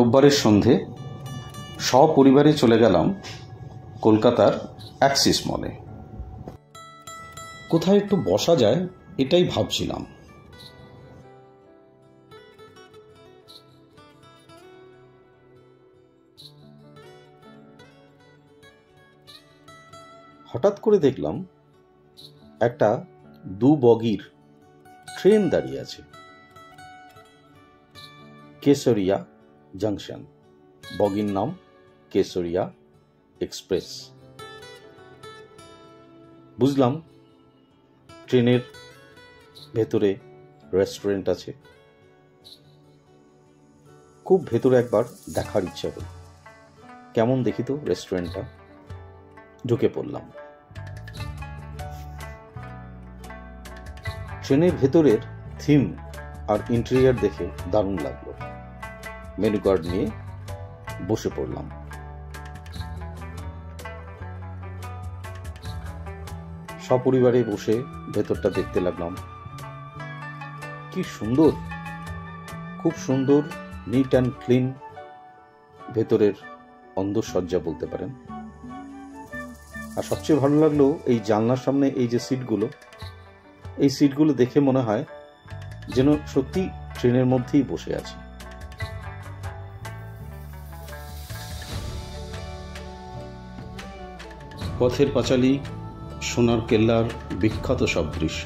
রোববারের সন্ধে সপরিবারে চলে গেলাম কলকাতার অ্যাক্সিস মলে। কোথায় একটু বসা যায় এটাই ভাবছিলাম। হঠাৎ করে দেখলাম একটা দুবগির ট্রেন দাঁড়িয়ে আছে কেশরিয়া জংশন। বগির নাম কেশরিয়া এক্সপ্রেস। বুঝলাম ট্রেনের ভেতরে রেস্টুরেন্ট আছে। খুব ভেতরে একবার দেখার ইচ্ছা হল, কেমন দেখি তো রেস্টুরেন্টটা। ঢুকে পড়লাম। ট্রেনের ভেতরের থিম আর ইন্টেরিয়ার দেখে দারুণ লাগলো। মেনু কার্ড নিয়ে বসে পড়লাম। সপরিবারে বসে ভেতরটা দেখতে লাগলাম। কি সুন্দর, খুব সুন্দর, নিট অ্যান্ড ক্লিন ভেতরের অন্দরসজ্জা বলতে পারেন। আর সবচেয়ে ভালো লাগলো এই জানলার সামনে এই যে সিটগুলো, এই সিটগুলো দেখে মনে হয় যেন সত্যি ট্রেনের মধ্যেই বসে আছি। পথের পাঁচালী, সোনার কেল্লার বিখ্যাত সব দৃশ্য,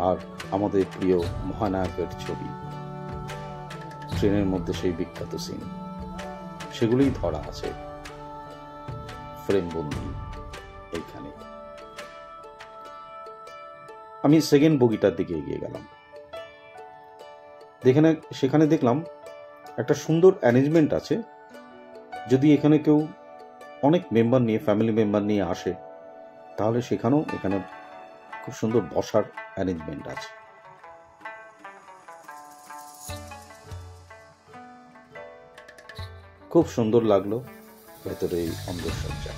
আর আমাদের প্রিয় মহানায়কের ছবি ট্রেনের মধ্যে, সেই বিখ্যাত সিন, সেগুলোই ধরা আছে ফ্রেমবন্দি এইখানে। আমি সেকেন্ড বগিটার দিকে এগিয়ে গেলাম। সেখানে দেখলাম একটা সুন্দর অ্যারেঞ্জমেন্ট আছে। যদি এখানে কেউ অনেক মেম্বার নিয়ে, ফ্যামিলি মেম্বার নিয়ে আসে, তাহলে এখানে খুব সুন্দর বসার অ্যারেঞ্জমেন্ট আছে। খুব সুন্দর লাগলো ভেতরে এই অন্দরসজ্জা।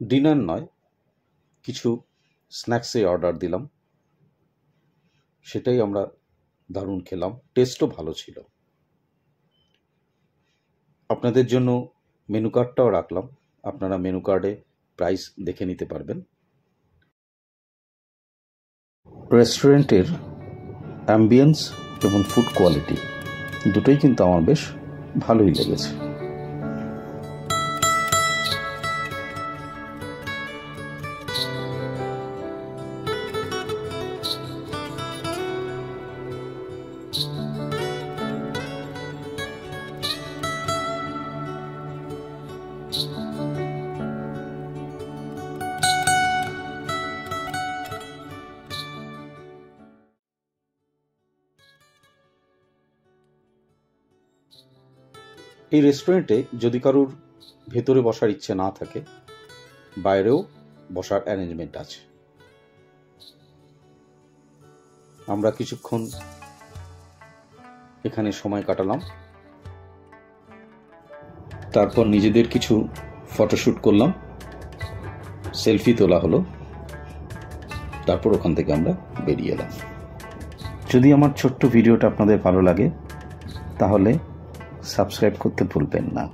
ডিনার নয়, কিছু স্ন্যাক্সে অর্ডার দিলাম। সেটাই আমরা দারুণ খেলাম, টেস্টও ভালো ছিল। আপনাদের জন্য মেনু কার্ডটাও রাখলাম, আপনারা মেনু কার্ডে প্রাইস দেখে নিতে পারবেন। রেস্টুরেন্টের অ্যাম্বিয়েন্স এবং ফুড কোয়ালিটি দুটোই কিন্তু আমার বেশ ভালোই লেগেছে। এই রেস্টুরেন্টে যদি কারোর ভেতরে বসার ইচ্ছে না থাকে, বাইরেও বসার অ্যারেঞ্জমেন্ট আছে। আমরা কিছুক্ষণ এখানে সময় কাটালাম, তারপর নিজেদের কিছু ফটোশ্যুট করলাম, সেলফি তোলা হলো, তারপর ওখান থেকে আমরা বেরিয়ে এলাম। যদি আমার ছোট্ট ভিডিওটা আপনাদের ভালো লাগে তাহলে সাবস্ক্রাইব করতে ভুলবেন না।